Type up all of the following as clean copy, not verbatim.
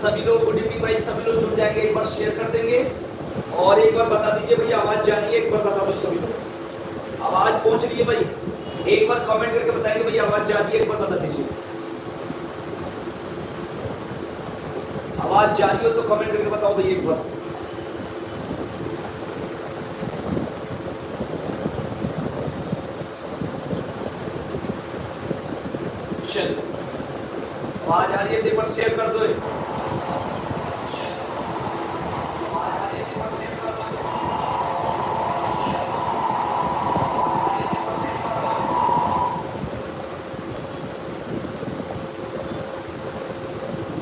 सभी लोग good evening भाई, सभी लोग जुड़ जाएंगे, एक बार शेयर कर देंगे और एक बार बता दीजिए भैया आवाज जा रही है, एक बार बता दो सभी लोग आवाज पहुंच रही है भाई, एक बार कमेंट करके बताएंगे भैया आवाज जा रही है, एक बार बता दीजिए आवाज जा रही हो तो कमेंट करके बताओ भैया एक बार। चलो आवाज आ रही है तो एक बार शेयर कर दो।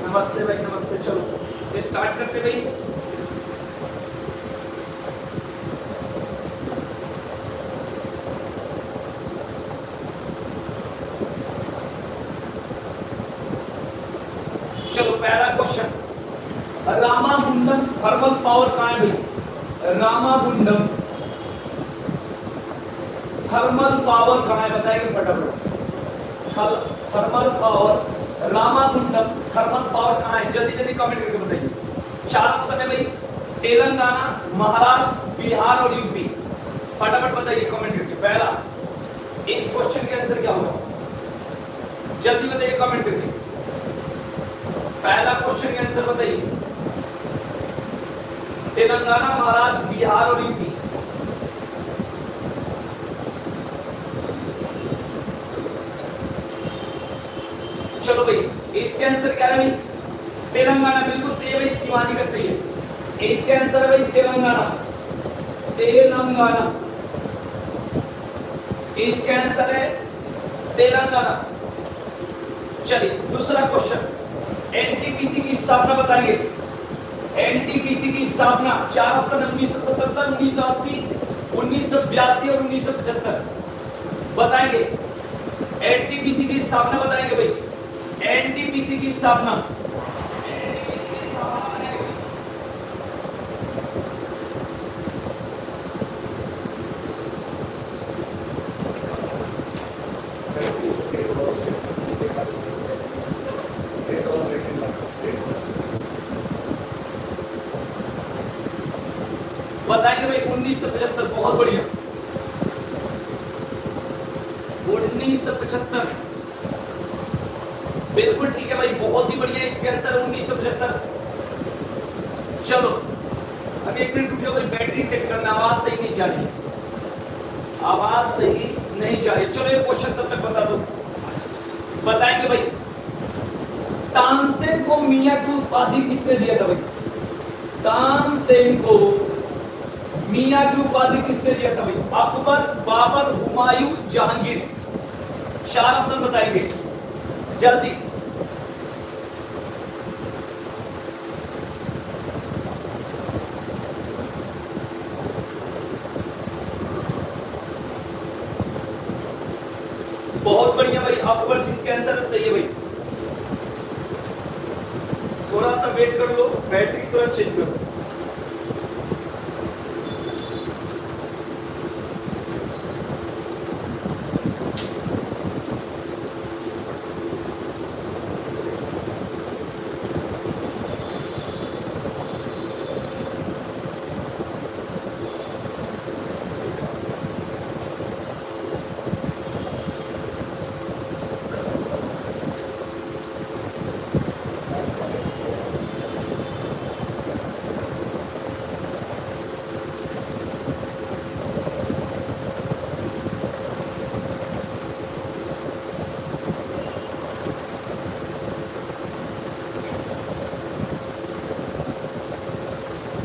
नमस्ते भाई, नमस्ते। चलो स्टार्ट करते भाई। चलो पहला क्वेश्चन, रामागुंडम थर्मल पावर कहाँ है भाई? रामागुंडम थर्मल पावर कहाँ है बताएंगे फटाफट। Thermal power, Ramagundam thermal power कहाँ है? जल्दी जल्दी कमेंट करके बताइए। 4 ऑप्शन है भाई, तेलंगाना, महाराष्ट्र, बिहार और यूपी। फटाफट बताइए कमेंट करके। पहला, इस क्वेश्चन के आंसर क्या होगा? जल्दी बताइए कमेंट करके। पहला क्वेश्चन का आंसर बताइए। तेलंगाना, महाराष्ट्र, बिहार और यूपी। चलो भाई, इसके आंसर क्या है भाई? तेलंगाना बिल्कुल सही है भाई, शिवानी का सही है। इसके आंसर है भाई तेलंगाना, तेलंगाना। इसके आंसर है तेलंगाना। चलिए दूसरा क्वेश्चन, एनटीपीसी की स्थापना बताएंगे। एनटीपीसी की स्थापना 4 ऑप्शन है, 1977, 1980, 1982 और 1975। बताएंगे एनटीपीसी की स्थापना बताएंगे भाई। एनटीपीसी की स्थापना, बताएंगे भाई 1975। बहुत बढ़िया, 1975 बिल्कुल ठीक है भाई, बहुत ही बढ़िया। इसका आंसर 1975। चलो अभी 1 मिनट रुक जाओ भाई, बैटरी सेट करना, आवाज सही नहीं जा रही, आवाज सही नहीं जा रही। चलो ये क्वेश्चन तब तक बता दो। बताएंगे भाई तानसेन को मियां की उपाधि किसने दिया था भाई? तानसेन को मियां की उपाधि किसने दिया था भाई? अकबर, बाबर, हुमायूं, जहांगीर। 4 ऑप्शन बताएंगे जल्दी। बहुत बढ़िया भाई, अकबर जिसके आंसर सही है भाई। थोड़ा सा वेट कर लो, बैटरी तुरंत चेंज करो।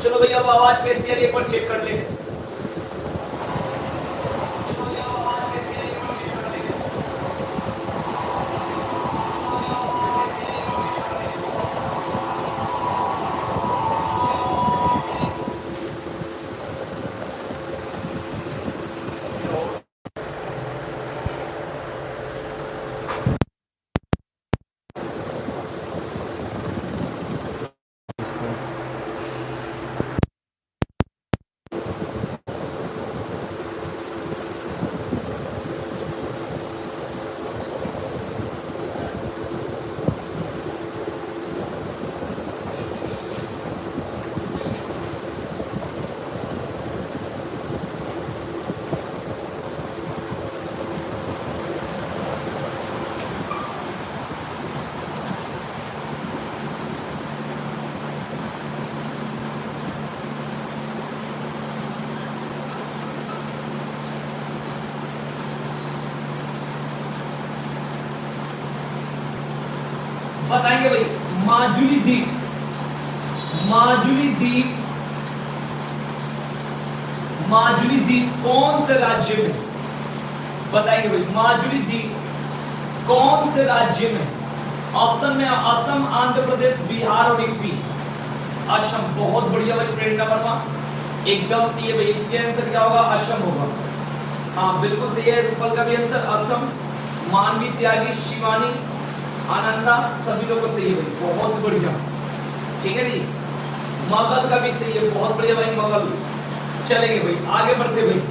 चलो भैया अब आवाज कैसी आ रही है पर चेक कर ले। बताएंगे भाई माजुली द्वीप, माजुली द्वीप, माजुली द्वीप कौन से राज्य में? बताएंगे भाई माजुली द्वीप कौन से राज्य में? ऑप्शन में असम, आंध्र प्रदेश, बिहार और यूपी। असम, बहुत बढ़िया भाई, प्रेरणा वर्मा एकदम सही है भाई। इसके आंसर क्या होगा? असम होगा। हाँ बिल्कुल सही है। रूपल का भी आंसर असम। मानवी, त्यागी, शिवानी, आनंदा, सभी लोगों को सही है भाई, बहुत बढ़िया। ठीक है जी। मगध का भी सही है, बहुत बढ़िया भाई मगध। चलेंगे भाई आगे बढ़ते भाई।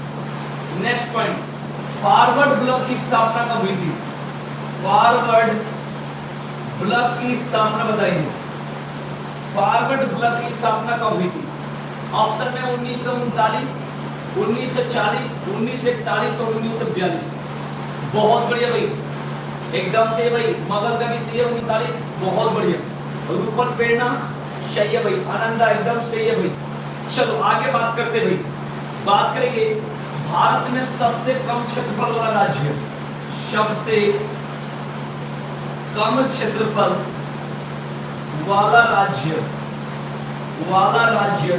नेक्स्ट पॉइंट, फॉरवर्ड ब्लॉक की स्थापना कब हुई थी? फॉरवर्ड ब्लॉक की स्थापना बताइए। फॉरवर्ड ब्लॉक की स्थापना कब हुई थी? ऑप्शन में 1939, 1940, 1941 और 1942। बहुत बढ़िया भाई, एकदम से भाई। मगध का भी सही है 39, बहुत बढ़िया। रूपल, प्रेरणा सही है भाई। आनंदा एकदम सही है भाई। चलो आगे बात करते भाई। बात करेंगे भारत में सबसे कम क्षेत्रफल वाला राज्य, सबसे कम क्षेत्रफल वाला राज्य,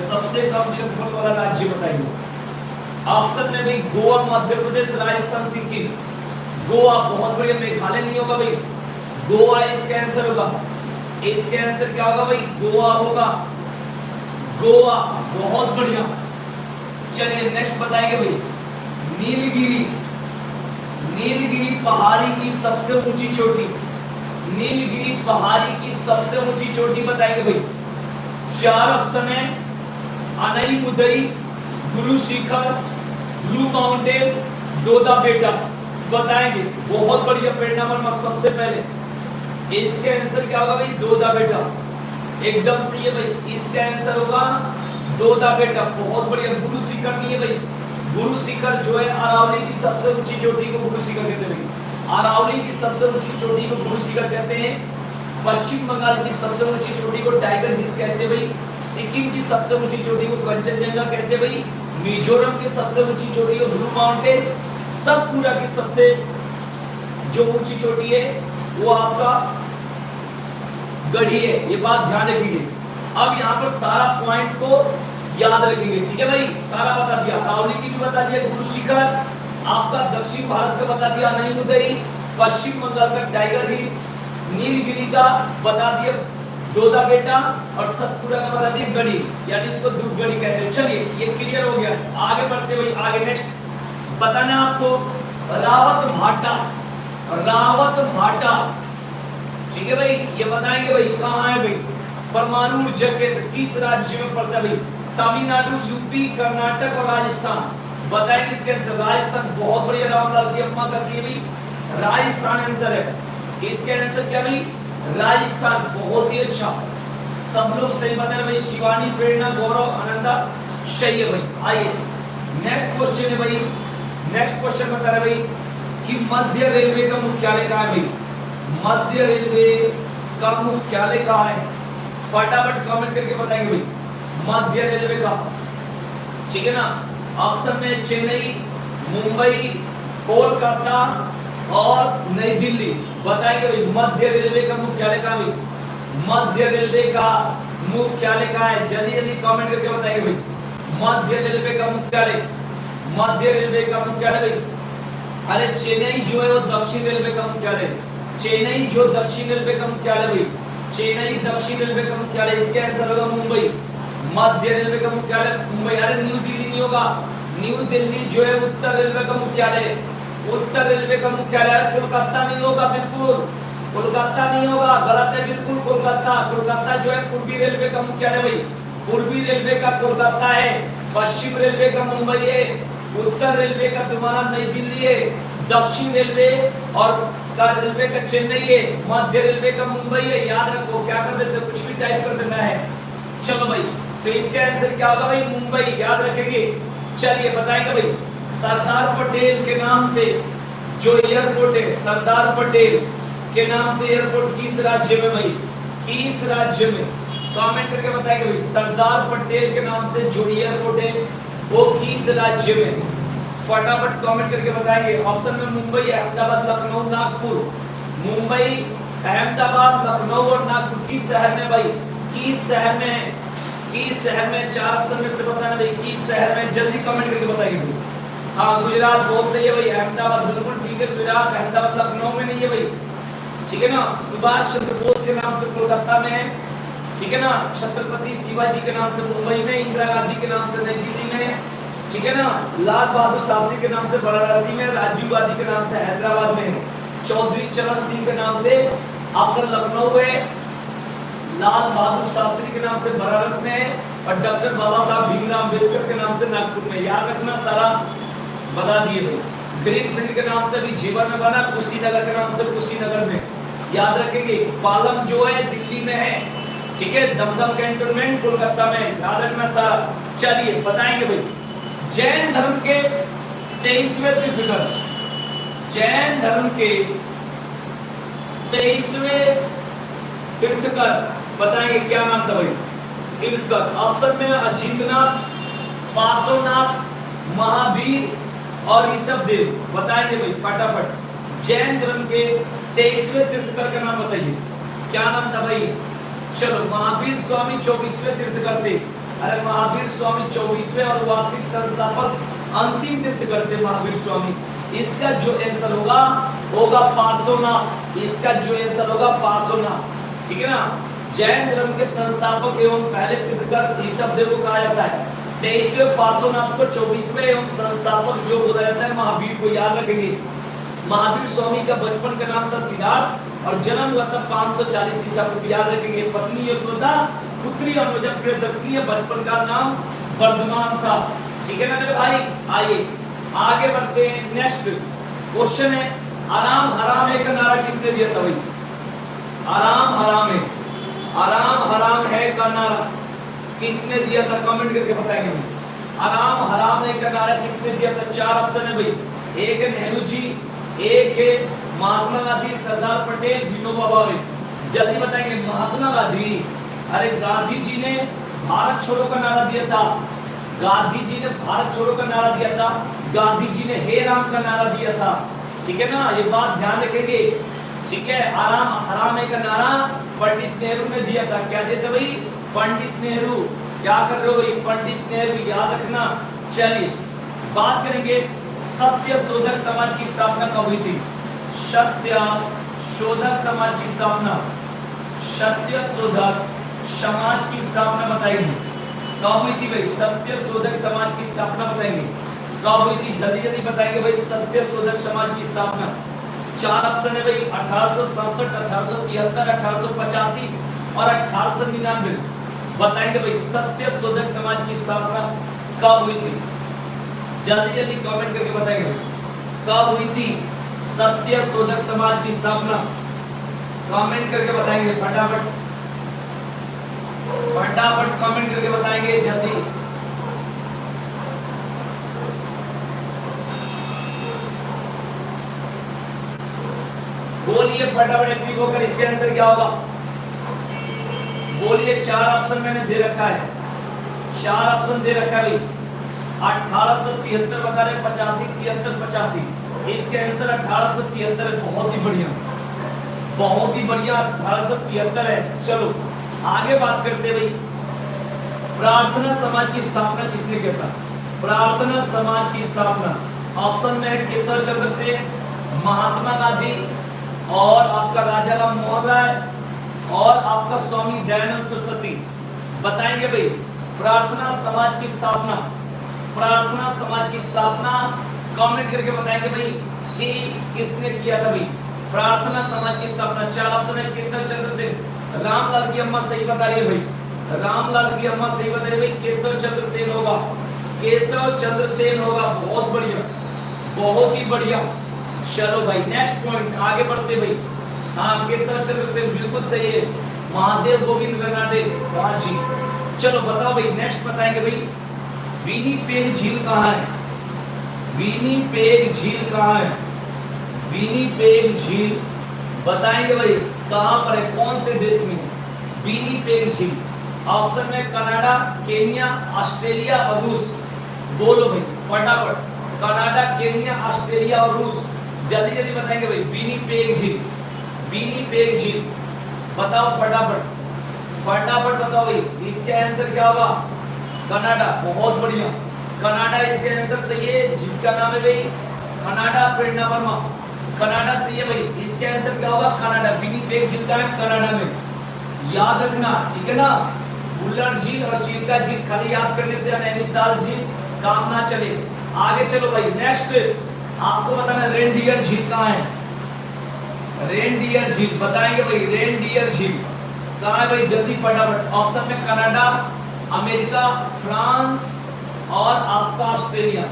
सबसे कम क्षेत्रफल वाला राज्य बताइए। ऑप्शन में भाई गोवा, मध्य प्रदेश, राजस्थान, सिक्किम। गोवा, बहुत बढ़िया। मेघालय नहीं होगा भाई, गोवा इसका आंसर होगा। इसका आंसर क्या होगा भाई? गोवा होगा, गोवा, बहुत बढ़िया। चलिए नेक्स्ट बताएंगे भाई नीलगिरी, नीलगिरी पहाड़ी की सबसे ऊंची चोटी, नीलगिरी पहाड़ी की सबसे ऊंची चोटी बताएंगे भाई। चार ऑप्शन है, अनईमुदई, गुरु शिखर, ब्लू माउंटेन, दोदा बेटा। बताएंगे, बहुत बढ़िया। प्रेरणा वर्मा सबसे पहले, इसका आंसर क्या होगा भाई? दोदा बेटा, एकदम सही है भाई। इसका आंसर होगा दोदा बेटा, बहुत बढ़िया। गुरु शिखर नहीं है भाई, गुरु शिखर जो है अरावली की सबसे ऊंची चोटी को गुरु शिखर कहते हैं भाई। अरावली की सबसे ऊंची चोटी को गुरु शिखर कहते हैं। पश्चिम बंगाल की सबसे ऊंची चोटी को टाइगर हिल कहते हैं भाई। सिक्किम की सबसे ऊंची चोटी को कंचनजंगा कहते हैं भाई। मिजोरम की सबसे ऊंची चोटी को ब्लू माउंटेन। सतपुरा की सबसे जो ऊंची चोटी है वो आपका गढ़ी है। ये बात ध्यान रखिए। अब यहाँ पर सारा पॉइंट को याद रखेंगे, ठीक है भाई। सारा बता दिया, अरावली की भी बता दिया, गुरु शिखर आपका दक्षिण भारत का बता दिया, अनईमुदई, पश्चिम बंगाल का टाइगर हिल, नीलगिरी का बता दिया दोदा बेटा, और सतपुरा का बता दिया गढ़ी, यानी इसको दुर्गढ़ी कहते हैं। चलिए ये क्लियर हो गया। आगे बढ़ते भाई, आगे नेक्स्ट बताना आपको रावत भाटा, रावत भाटा, ठीक है भाई। ये बताएंगे भाई कहाँ है भाई? परमाणु ऊर्जा केंद्र किस राज्य में पड़ता है भाई? तमिलनाडु, यूपी, कर्नाटक और राजस्थान। बताएंगे इसके आंसर। राजस्थान, बहुत बढ़िया। रामलाल की अम्मा का सही भाई, राजस्थान आंसर है। इसके आंसर क्या भाई? राजस्थान, बहुत ही अच्छा। सब लोग सही बता रहे भाई। शिवानी, प्रेरणा, गौरव, आनंदा सही है भाई। आइए नेक्स्ट क्वेश्चन है भाई। नेक्स्ट क्वेश्चन बता रहे भाई कि मध्य रेलवे का मुख्यालय कहाँ है भाई? मध्य रेलवे का मुख्यालय कहाँ है? फटाफट कमेंट करके बताएंगे भाई मध्य रेलवे का, ठीक है ना। ऑप्शन में चेन्नई, मुंबई, कोलकाता और नई दिल्ली। बताएंगे भाई मध्य रेलवे का मुख्यालय कहाँ भाई? मध्य रेलवे का मुख्यालय कहाँ है? जल्दी जल्दी कमेंट करके बताएंगे भाई मध्य रेलवे का मुख्यालय, मध्य रेलवे का मुख्यालय भाई। अरे चेन्नई जो है वो दक्षिण रेलवे का मुख्यालय, चेन्नई जो दक्षिण रेलवे का मुख्यालय भाई, चेन्नई दक्षिण रेलवे का मुख्यालय। इसके आंसर होगा मुंबई। मध्य रेलवे का मुख्यालय मुंबई। अरे न्यू दिल्ली नहीं होगा, न्यू दिल्ली जो है उत्तर रेलवे का मुख्यालय, उत्तर रेलवे का मुख्यालय। कोलकाता नहीं होगा, बिल्कुल कोलकाता नहीं होगा, गलत है बिल्कुल। कोलकाता, कोलकाता जो है पूर्वी रेलवे का मुख्यालय भाई, पूर्वी रेलवे का कोलकाता है। पश्चिम रेलवे का मुंबई है, उत्तर रेलवे का तुम्हारा नई दिल्ली है, दक्षिण रेलवे और का रेलवे का चेन्नई है, मध्य रेलवे का मुंबई है। याद रखो, क्या कर देते कुछ भी टाइप कर देना है। चलो भाई, तो इसका आंसर क्या होगा भाई? मुंबई, याद रखेंगे। चलिए बताएंगे भाई सरदार पटेल के नाम से जो एयरपोर्ट है, सरदार पटेल के नाम से एयरपोर्ट किस राज्य में भाई? किस राज्य में? कमेंट करके बताएंगे भाई सरदार पटेल के नाम से जो एयरपोर्ट है वो किस राज्य में? फटाफट कमेंट करके बताएंगे। ऑप्शन में मुंबई, अहमदाबाद, लखनऊ, नागपुर। मुंबई, अहमदाबाद, लखनऊ और नागपुर किस शहर में भाई, किस शहर में 4 ऑप्शन में से बताना भाई, किस शहर में, जल्दी कमेंट करके बताइए भाई। हाँ गुजरात बहुत सही है भाई, अहमदाबाद बिल्कुल ठीक है, गुजरात अहमदाबाद लखनऊ में नहीं है भाई, ठीक है ना। सुभाष चंद्र बोस के नाम से कोलकाता में है, ठीक है ना। छत्रपति शिवाजी के नाम से मुंबई में, इंदिरा गांधी के नाम से नई दिल्ली में, ठीक है ना। लाल बहादुर शास्त्री के नाम से वाराणसी में, राजीव गांधी के नाम से हैदराबाद में, चौधरी चरण सिंह के नाम से आपका लखनऊ में, लाल बहादुर शास्त्री के नाम से बनारस में, और डॉक्टर बाबा साहब भीमराव अम्बेडकर के नाम से नागपुर में। याद रखना, सारा बता दिए भाई। ग्रीनफील्ड के नाम से भी जीवन में बना, कुशीनगर के नाम से कुशीनगर में, याद रखेंगे। पालम जो है दिल्ली में है, ठीक है। दमदम कैंटोनमेंट कोलकाता में, याद रखना सारा। चलिए बताएंगे भाई, जैन धर्म के 23वें तीर्थंकर, जैन धर्म के 23वें तीर्थंकर बताएंगे क्या नाम था भाई, तीर्थंकर। ऑप्शन में अजिंक्यनाथ, पार्श्वनाथ, महावीर और ऋषभदेव बताएंगे भाई फटाफट। जैन धर्म के 23वें तीर्थंकर का नाम बताइए, क्या नाम था भाई। चलो, महावीर स्वामी 24वें तीर्थंकर थे। अरे महावीर स्वामी 24वें और वास्तविक संस्थापक अंतिम तीर्थंकर थे महावीर स्वामी। इसका जो आंसर होगा पार्श्वनाथ, इसका जो आंसर होगा पार्श्वनाथ, ठीक है ना। जैन धर्म के संस्थापक एवं पहले तीर्थंकर ऋषभदेव को कहा जाता है। 23वें पार्श्वनाथ को, 24वें एवं संस्थापक जो बोला जाता है महावीर को, याद रखेंगे। महावीर स्वामी का बचपन का नाम था सिद्धार्थ और जन्म हुआ था 540 ईसा पूर्व, याद रखेंगे। पत्नी यशोदा, पुत्री अनुजा प्रियदर्शनी, बचपन का नाम वर्धमान था, ठीक है ना मेरे भाई। आइए आगे बढ़ते हैं। नेक्स्ट क्वेश्चन है, आराम हराम है का नारा किसने दिया था भाई। आराम हराम है, आराम हराम है का नारा किसने दिया था, कमेंट करके बताएंगे भाई। आराम हराम है का नारा किसने दिया था। 4 ऑप्शन है भाई, एक है नेहरू जी, एक है महात्मा गांधी, सरदार पटेल, विनोबा भावे। जल्दी बताएंगे। महात्मा गांधी, अरे गांधी जी ने भारत छोड़ो का नारा दिया था, गांधी जी ने भारत छोड़ो का नारा दिया था, गांधी जी ने हे राम का नारा दिया था, ठीक है ना। ये बात ध्यान रखेंगे, ठीक है। आराम हराम है का नारा पंडित नेहरू ने दिया था। क्या दिया था भाई, पंडित नेहरू। क्या कर रहे हो भाई, पंडित नेहरू, याद रखना। चलिए बात करेंगे, सत्य शोधक समाज की स्थापना कब हुई थी। सत्य शोधक समाज की स्थापना, सत्य शोधक समाज की स्थापना बताएंगे कब हुई थी भाई। सत्य शोधक समाज की स्थापना बताएंगे कब हुई थी, जल्दी जल्दी बताएंगे भाई। सत्य शोधक समाज की स्थापना 4 ऑप्शन है भाई, 1867, 1873, 1885 और 1899। बताएंगे भाई सत्य शोधक समाज की स्थापना कब हुई थी, जल्दी जल्दी कमेंट करके बताएंगे कब हुई थी सत्य शोधक समाज की स्थापना। कमेंट करके बताएंगे फटाफट, फटाफट कमेंट करके बताएंगे जल्दी। बोलिए फटाफट एक्टिव होकर, इसके आंसर क्या होगा बोलिए। 4 ऑप्शन मैंने दे रखा है, 4 ऑप्शन दे रखा है भाई। 1873 बता रहे, 85, 73, 85। इसके आंसर 1873 है। बहुत ही बढ़िया, बहुत ही बढ़िया, 1873 है। चलो आगे बात करते भाई, प्रार्थना समाज की स्थापना किसने किया था। प्रार्थना समाज की स्थापना ऑप्शन में है केशव चंद्र सेन, महात्मा गांधी और आपका राजाराम मोहन राय और आपका स्वामी दयानंद सरस्वती। बताएंगे भाई प्रार्थना समाज की स्थापना, प्रार्थना समाज की स्थापना कमेंट करके बताएंगे भाई कि किसने किया था भाई प्रार्थना समाज की स्थापना। 4 ऑप्शन है, केशव चंद्र सेन, रामलाल की अम्मा सही बता रही है भाई, रामलाल की अम्मा सही बता रही है भाई, केशव चंद्र सेन होगा, केशव चंद्र सेन होगा। बहुत बढ़िया, बहुत ही बढ़िया। चलो भाई नेक्स्ट पॉइंट आगे बढ़ते भाई। हाँ केशव चंद्र सेन बिल्कुल सही है, महादेव गोविंद गंगाधर जी। चलो बताओ भाई नेक्स्ट बताएंगे भाई, विनिपेग झील कहाँ है। विनिपेग झील कहाँ है, विनिपेग झील बताएंगे भाई कहाँ पर है, कौन से देश में विनिपेग झील। ऑप्शन में कनाडा, केन्या, ऑस्ट्रेलिया और रूस। बोलो भाई फटाफट, कनाडा, केन्या, ऑस्ट्रेलिया और रूस। जल्दी जल्दी बताएंगे भाई विनिपेग झील, विनिपेग झील, बताओ फटाफट फटाफट बताओ भाई, इसका आंसर क्या होगा? कनाडा। बहुत बढ़िया, कनाडा इसका आंसर सही है, जिसका नाम है भाई कनाडा। प्रेरणा वर्मा, कनाडा सही है भाई, इसका आंसर क्या होगा? कनाडा। विनिपेग झील का है कनाडा में, याद रखना, ठीक है ना। बुल्लर झील और चिल्का झील खाली याद करने से नैनीताल झील काम ना चले। आगे चलो भाई, नेक्स्ट आपको बताना रेनडियर झील कहाँ है? रेनडियर झील बताएंगे भाई, रेनडियर झील कहाँ है भाई? जल्दी फटाफट। ऑप्शन में कनाडा, अमेरिका, फ्रांस और आपका ऑस्ट्रेलिया,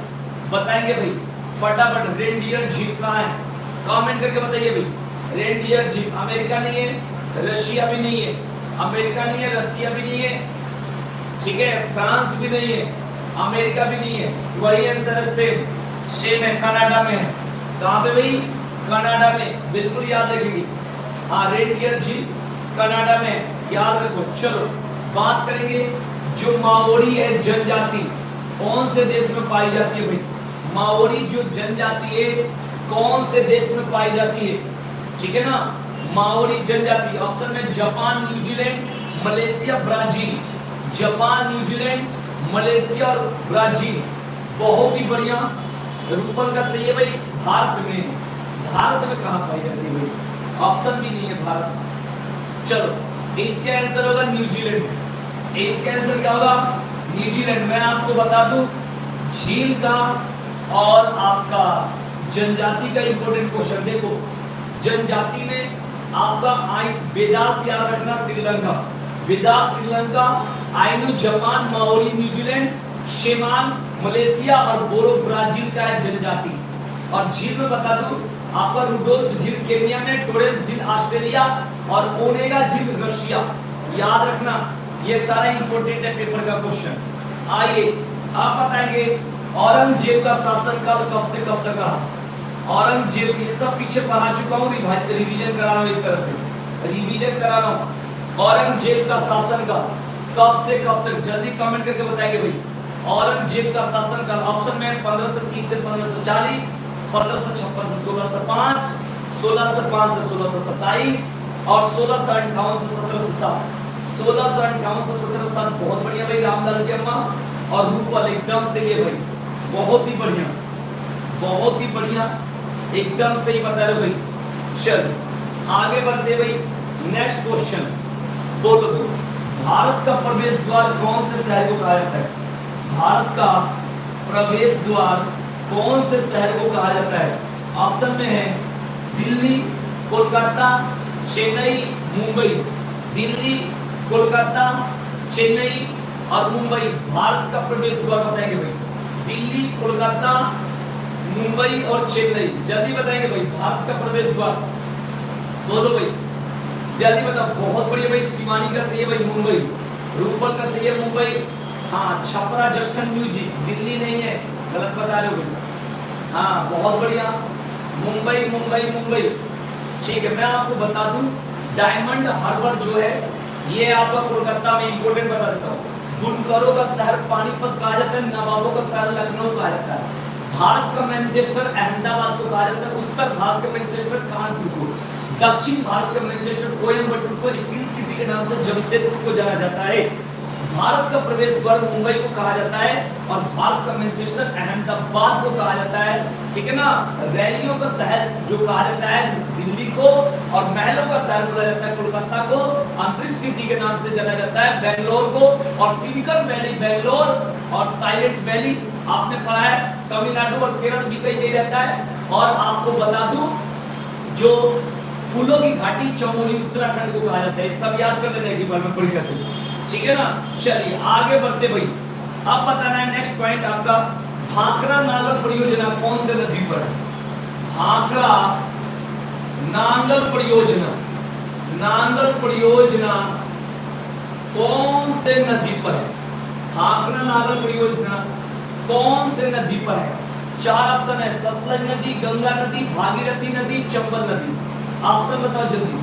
बताएंगे भाई फटाफट। रेनडियर झील कहाँ है? कमेंट करके बताइए भाई। रेनडियर झील अमेरिका नहीं है, रशिया भी नहीं है, अमेरिका नहीं है, रशिया भी नहीं है, ठीक है, फ्रांस भी नहीं है, अमेरिका भी नहीं है, वही आंसर है, सेम है, कनाडा में है। कहाँ पे भाई? कनाडा में, बिल्कुल याद रखिए। हाँ, रेनडियर झील कनाडा में, याद रखो। चलो बात करेंगे, जो माओरी है जनजाति कौन से देश में पाई जाती है भाई? माओरी जो जनजाति है कौन से देश में पाई जाती है? ठीक है ना, माओरी जनजाति। ऑप्शन में Japan, New Zealand, Malaysia, Brazil. Japan, New Zealand, Malaysia और ब्राजील। बहुत ही बढ़िया, रूपल का सही है भाई, भारत में। भारत में कहाँ पाई जाती है भाई? ऑप्शन भी नहीं है भारत। चलो इसका आंसर होगा न्यूजीलैंड। इसका आंसर क्या होगा? न्यूजीलैंड। मैं आपको बता दूं, झील का और आपका जनजाति का इंपॉर्टेंट क्वेश्चन देखो। जनजाति में आपका आई वेदास याद रखना, Sri Lanka, Veddas Sri Lanka, Ainu Japan, Maori New Zealand, शेमान मलेशिया और बोरो ब्राजील का है जनजाति। और झील में बता दूं आपका रुडोल्फ झील केन्या में, टोरेस झील ऑस्ट्रेलिया और ओनेगा झील रशिया। याद रखना, ये सारा इंपॉर्टेंट है पेपर का क्वेश्चन। आइए आप बताएंगे औरंगजेब का शासनकाल कब से कब तक रहा? औरंगजेब, ये सब पीछे पढ़ा चुका हूँ, रिवीजन करा रहा हूँ, एक तरह से रिवीजन करा रहा हूँ। औरंगजेब का शासनकाल कब से कब तक? जल्दी कमेंट करके बताएंगे भाई। औरंगजेब का शासनकाल ऑप्शन में 1530 से 1540, 1556 से 1605, 1605 से 1627 और 1658 से 1707। 1658 से 1707 बहुत बढ़िया भाई, रामलाल की अम्मा और रूपल एकदम सही है भाई, बहुत ही बढ़िया, बहुत ही बढ़िया, एकदम सही बता रहे हो भाई। चल आगे बढ़ते भाई, नेक्स्ट क्वेश्चन। बोलो भाई, भारत का प्रवेश द्वार कौन से शहर को कहा जाता है? भारत का प्रवेश द्वार कौन से शहर को कहा जाता है? ऑप्शन में है दिल्ली, कोलकाता, चेन्नई, मुंबई। दिल्ली, कोलकाता, चेन्नई और मुंबई। भारत का प्रवेश द्वार बताएंगे भाई, दिल्ली, कोलकाता, मुंबई और चेन्नई। जल्दी बताएंगे भाई, भारत का प्रवेश द्वार बोलो भाई, जल्दी बताओ। बहुत बढ़िया भाई, शिवानी का सही है भाई, मुंबई। रूपल का सही है मुंबई। हाँ, छपरा जंक्शन म्यूजिक, दिल्ली नहीं है, गलत बता रहे हो भाई। हाँ बहुत बढ़िया, मुंबई मुंबई मुंबई, ठीक है। मैं आपको बता दूं, डायमंड हार्बर जो है ये आपका कोलकाता में, इंपोर्टेंट बता देता हूँ। बुनकरों का शहर पानीपत कहा जाता है, नवाबों का शहर लखनऊ कहा जाता है। भारत का मैनचेस्टर अहमदाबाद को कहा जाता है, उत्तर भारत का मैनचेस्टर कानपुर को, दक्षिण भारत का मैनचेस्टर कोयम्बटूर को, स्टील सिटी के नाम से जमशेदपुर को जाना जाता है। भारत का प्रवेश द्वार मुंबई को कहा जाता है और भारत का मैनचेस्टर अहमदाबाद को कहा जाता है, ठीक है ना। रैलियों का शहर जो कहा जाता है दिल्ली को, और महलों का शहर बोला जाता है कोलकाता को, अंतरिक्ष सिटी के नाम से जाना जाता है बेंगलोर को, और सिलिकॉन वैली बेंगलोर और साइलेंट वैली आपने पढ़ा है, तमिलनाडु और केरल भी कहीं दे जाता है। और आपको बता दूं, जो फूलों की घाटी चमोली उत्तराखंड को कहा जाता है। सब याद कर लेते हैं कि बार में पढ़ी कैसे, ठीक है ना। चलिए आगे बढ़ते भाई, अब बताना है नेक्स्ट पॉइंट आपका, भाखड़ा नांगल परियोजना कौन से नदी पर है? भाखड़ा नांगल परियोजना, नांगल परियोजना कौन से नदी पर है? भाखड़ा नांगल परियोजना कौन से नदी पर है? चार ऑप्शन है, सतलज नदी, गंगा नदी, भागीरथी नदी, चंबल नदी। ऑप्शन बताओ जल्दी,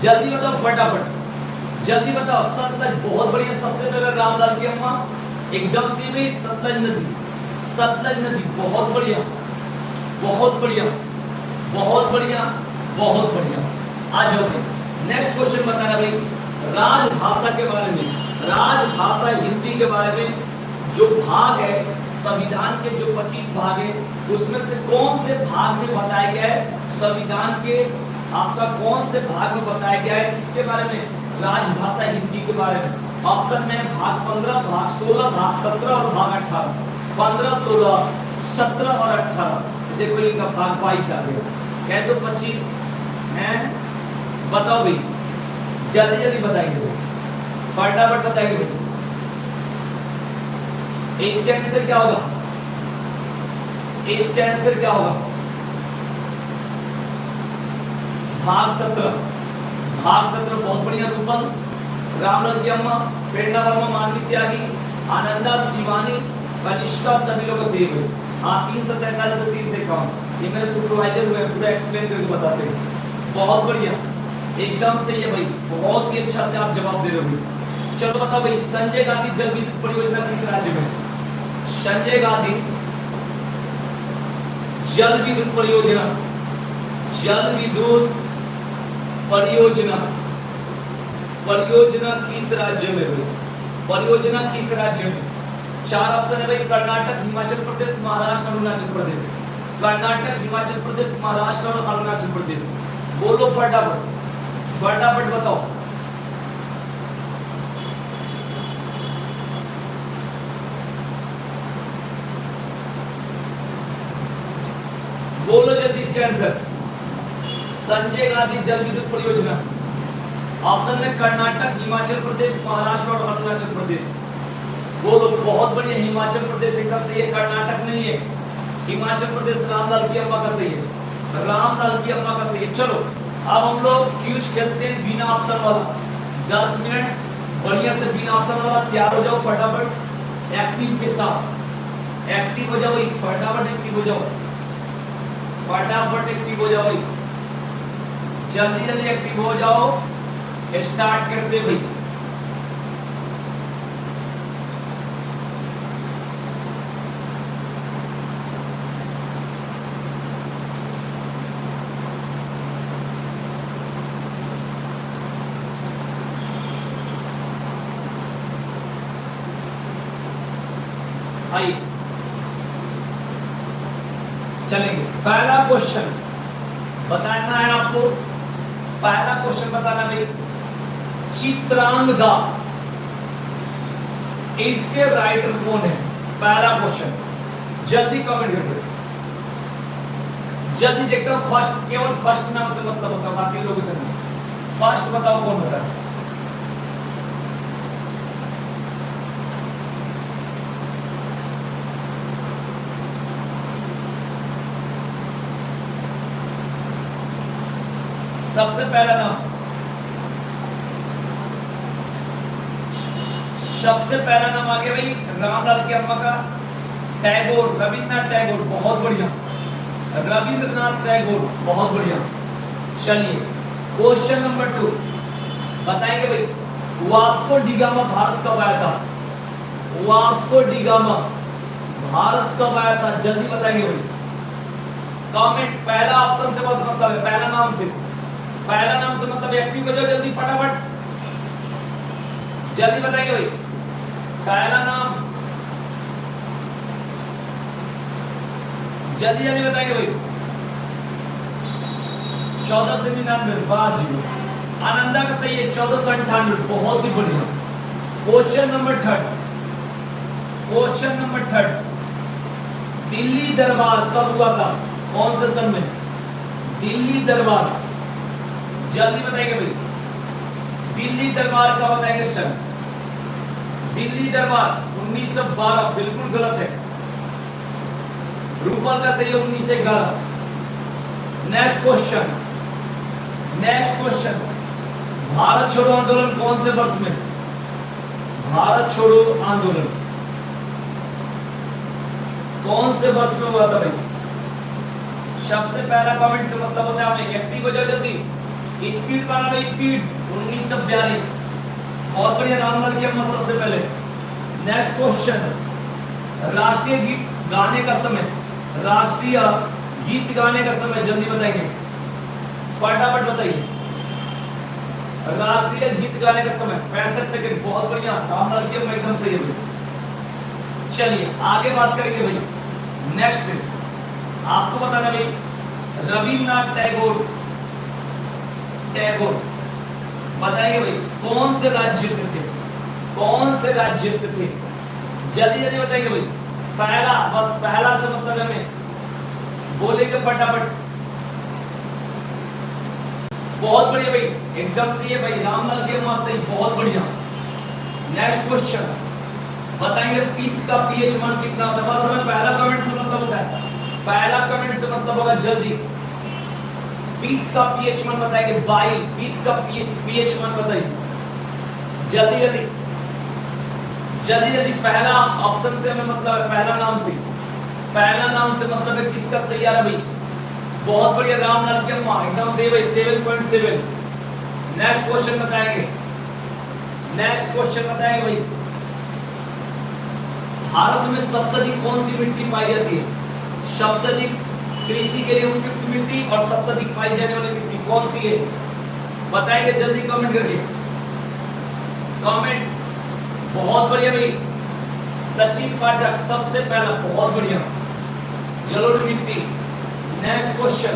जल्दी बताओ फटाफट, जल्दी बताओ। सतलज, बहुत बढ़िया, सबसे पहले रामलाल की अम्मा एकदम से भी सतलज नदी, सतलज नदी, बहुत बढ़िया बहुत बढ़िया बहुत बढ़िया बहुत बढ़िया। आ जाओ नेक्स्ट क्वेश्चन बताना भाई, राजभाषा के बारे में, राजभाषा हिंदी के बारे में जो भाग है संविधान के, जो 25 भाग है उसमें से कौन से भाग में बताया गया है, संविधान के आपका कौन से भाग में बताया गया है इसके बारे में, राजभाषा हिंदी के बारे में। ऑप्शन में भाग 15, भाग 16, भाग 17 और भाग 18। 15, 16, 17 और 18। देखो इनका भाग 22 आ गया, कह दो 25 है। बताओ भाई, जल्दी जल्दी बताइए, फटाफट बताइए। इसका आंसर क्या होगा, इसका आंसर क्या होगा? भाग 17। भाग 17 बहुत बढ़िया। रूपम, रामलाल की अम्मा, प्रेरणा वर्मा, मानवी त्यागी, आनंदा, शिवानी, कनिष्का सभी लोग सही हुए। हाँ 343 से 3 से कम, ये मेरे सुपरवाइजर हुए, पूरा एक्सप्लेन करके बताते हैं। बहुत बढ़िया, एकदम सही है भाई, बहुत ही अच्छा से आप जवाब दे रहे हो। चलो बताओ भाई, संजय गांधी जल विद्युत परियोजना किस राज्य में? संजय गांधी जल विद्युत परियोजना, जल विद्युत परियोजना, परियोजना किस राज्य में हुई? परियोजना किस राज्य में? 4 ऑप्शन है भाई, कर्नाटक, हिमाचल प्रदेश, महाराष्ट्र, अरुणाचल प्रदेश। कर्नाटक, हिमाचल प्रदेश, महाराष्ट्र और अरुणाचल प्रदेश। बोलो फटाफट, फटाफट बताओ। बोलो जल्दी इसका आंसर। संजय गांधी जल विद्युत परियोजना, ऑप्शन में कर्नाटक, हिमाचल प्रदेश, महाराष्ट्र और अरुणाचल प्रदेश। बोलो, बहुत बढ़िया, हिमाचल प्रदेश एकदम सही है, कर्नाटक नहीं है। हिमाचल प्रदेश रामलाल की अम्मा का सही है, रामलाल की अम्मा का सही है। चलो अब हम लोग क्यूज खेलते हैं बिना ऑप्शन वाला, 10 मिनट बढ़िया से बिना ऑप्शन वाला। तैयार हो जाओ फटाफट, एक्टिव के साथ एक्टिव हो जाओ, फटाफट एक्टिव हो जाओ, फटाफट एक्टिव हो जाओ, जल्दी जल्दी एक्टिव हो जाओ। स्टार्ट करते भाई। आइए चलेंगे। पहला क्वेश्चन बताना है आपको, पहला क्वेश्चन बताना भाई, चित्रांगदा इसके राइटर कौन है? पहला क्वेश्चन, जल्दी कमेंट कर दो, जल्दी देखता हूं। फर्स्ट, केवल फर्स्ट नाम से मतलब होता है, बाकी लोगों से नहीं। फर्स्ट बताओ कौन होता है? सबसे पहला नाम, सबसे पहला नाम आ गया भाई रामलाल की अम्मा का, टैगोर, रविंद्रनाथ टैगोर। बहुत बढ़िया, रविंद्रनाथ टैगोर, बहुत बढ़िया। चलिए क्वेश्चन नंबर 2 बताएंगे भाई, वास्को डी गामा भारत कब आया था? वास्को डी गामा भारत कब आया था? जल्दी बताएंगे भाई, कमेंट। पहला ऑप्शन से बस मतलब है, पहला नाम से, पहला नाम से मतलब एक्टिव हो जाओ जल्दी फटाफट, जल्दी बताएंगे भाई। पहला नाम जल्दी जल्दी बताएंगे भाई। 1499, वाह जी, आनंदा का सही है। 1498, बहुत ही बढ़िया। Question number 3, question number 3, Delhi दरबार कब हुआ था? कौन से सन में? दिल्ली दरबार, जल्दी बताएंगे भाई। दिल्ली दरबार का बताएंगे सर। दिल्ली दरबार 1912, बिल्कुल गलत है। रूपल का सही है 1911। Next question, next question, Bharat छोड़ो आंदोलन कौन से वर्ष में? भारत छोड़ो आंदोलन कौन से वर्ष में हुआ था भाई? सबसे पहला कमेंट से मतलब होता है हमें एक्टिव हो जाओ जल्दी। स्पीड पाना भाई, स्पीड 1942, बहुत बढ़िया। रामलाल की अम्मा सबसे पहले। नेक्स्ट क्वेश्चन, राष्ट्रीय गीत गाने का समय, राष्ट्रीय गीत गाने का समय जल्दी बताएंगे, फटाफट बताइए। राष्ट्रीय गीत गाने का समय 65 सेकंड, बहुत बढ़िया, रामलाल की अम्मा एकदम सही है भाई। चलिए आगे बात करेंगे भाई। नेक्स्ट आपको बताना भाई, रविन्द्रनाथ टैगोर बताइए भाई कौन से राज्य से थे, कौन से राज्य से थे, जल्दी जल्दी बताइए भाई। पहला, बस पहला से मतलब हमें बोलेंगे फटाफट। बहुत बढ़िया भाई, एकदम सही है भाई, रामलाल की अम्मा सही, बहुत बढ़िया। नेक्स्ट क्वेश्चन बताएंगे, पीत का पीएच मान कितना होता है। बस हमें पहला कमेंट से मतलब होता है, पहला कमेंट से मतलब होगा जल्दी। पीत का पीएच मान बताएंगे, बाइल, पीत का पीएच मान बताइए जल्दी जल्दी जल्दी जल्दी। पहला ऑप्शन से हमें मतलब है, पहला नाम से, पहला नाम से मतलब है किसका सही आ रहा भाई। बहुत बढ़िया, रामलाल की अम्मा एकदम सही भाई, 7.7। नेक्स्ट क्वेश्चन बताएंगे, नेक्स्ट क्वेश्चन बताएंगे भाई, भारत में सबसे अधिक कौन सी मिट्टी पाई जाती है। सबसे अधिक कृषि के लिए उपयुक्त मिट्टी और सबसे अधिक पाई जाने वाली मिट्टी कौन सी है, बताएंगे जल्दी कमेंट करके, कमेंट। बहुत बढ़िया भाई, सचिन पाठक सबसे पहला, बहुत बढ़िया, जलोढ़ मिट्टी। नेक्स्ट क्वेश्चन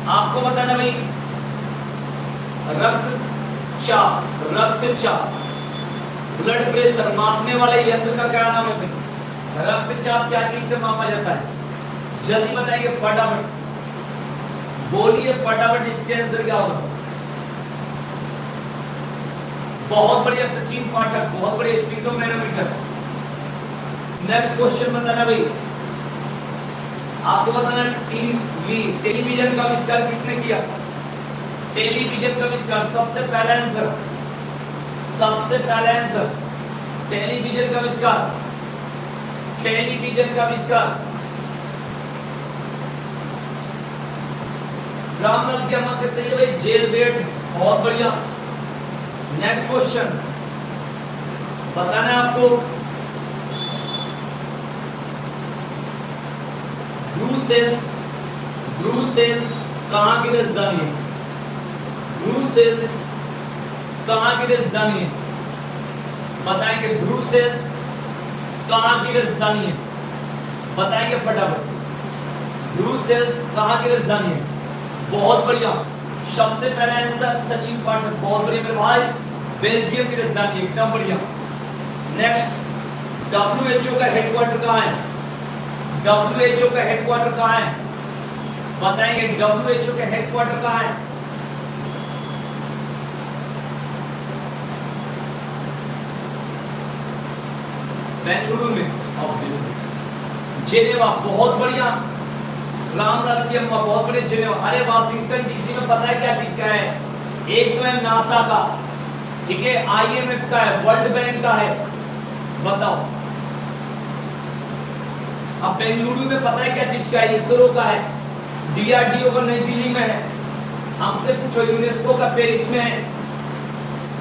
आपको बताना भाई, रक्तचाप ब्लड प्रेशर मापने वाले यंत्र का क्या नाम है भाई। रक्तचाप क्या चीज से मापा जाता है, जल्दी बताएंगे फटाफट, बोलिए फटाफट, इसके आंसर क्या होगा। बहुत बढ़िया सचिन पाठक, बहुत बढ़िया, स्पीडोमीटर। नेक्स्ट क्वेश्चन बताना भाई, आपको बताना टीवी, टेलीविजन का आविष्कार किसने किया। टेलीविजन का आविष्कार, सबसे पहला आंसर, सबसे पहला आंसर, टेलीविजन का आविष्कार, टेलीविजन का आविष्कार रामलाल की अम्मा के सही है भाई, जेल बेट, बहुत बढ़िया। नेक्स्ट क्वेश्चन बताना है आपको, ब्रूसेल्स कहाँ की राजधानी है। ब्रूसेल्स कहाँ की राजधानी है, बताएंगे। ब्रूसेल्स कहाँ की राजधानी है, बताएंगे फटाफट। ब्रूसेल्स कहाँ की राजधानी है, बहुत बढ़िया, सबसे पहला आंसर सचिन पाठक, बहुत बढ़िया मेरे भाई, बेल्जियम की राजधानी, एकदम बढ़िया। नेक्स्ट, WHO का हेडक्वार्टर कहाँ है। WHO का हेडक्वार्टर कहाँ है, बताएंगे। WHO का हेडक्वार्टर कहाँ है, बेंगलुरु में, जेनेवा, बहुत बढ़िया, रामलाल की अम्मा, बहुत बढ़िया, जेनेवा। अरे वाशिंगटन डीसी में पता है क्या चीज का है, एक तो है नासा का, ठीक है, IMF का है, वर्ल्ड बैंक का है, बताओ। अब बेंगलुरु में पता है क्या चीज का है, इसरो का है, DRDO का नई दिल्ली में है, हमसे पूछो यूनेस्को का पेरिस में है,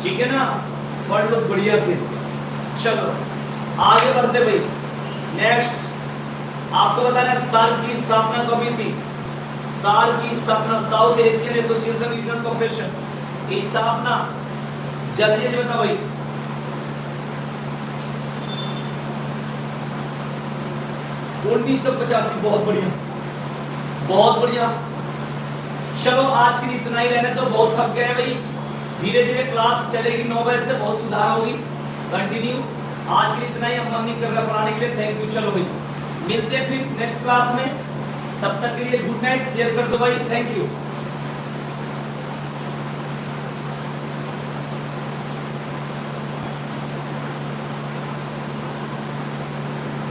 ठीक है ना, पढ़ लो बढ़िया से। चलो आगे बढ़ते भाई। नेक्स्ट आपको बताना है, साल की स्थापना कब हुई थी। साल की स्थापना, south Asian association regional corporation की स्थापना, जल्दी जल्दी बताओ भाई। उन्नीस 1985, बहुत बढ़िया, बहुत बढ़िया। चलो आज के लिए इतना ही, रहने तो बहुत थक गए भाई, धीरे धीरे क्लास चलेगी, 9 बजे से बहुत सुधार होगी, कंटिन्यू। आज के लिए इतना ही, हम मन नहीं कर रहा पढ़ाने के लिए, थैंक यू। चलो भाई मिलते हैं फिर नेक्स्ट क्लास में, तब तक के लिए गुड नाइट, शेयर कर दो भाई, थैंक यू।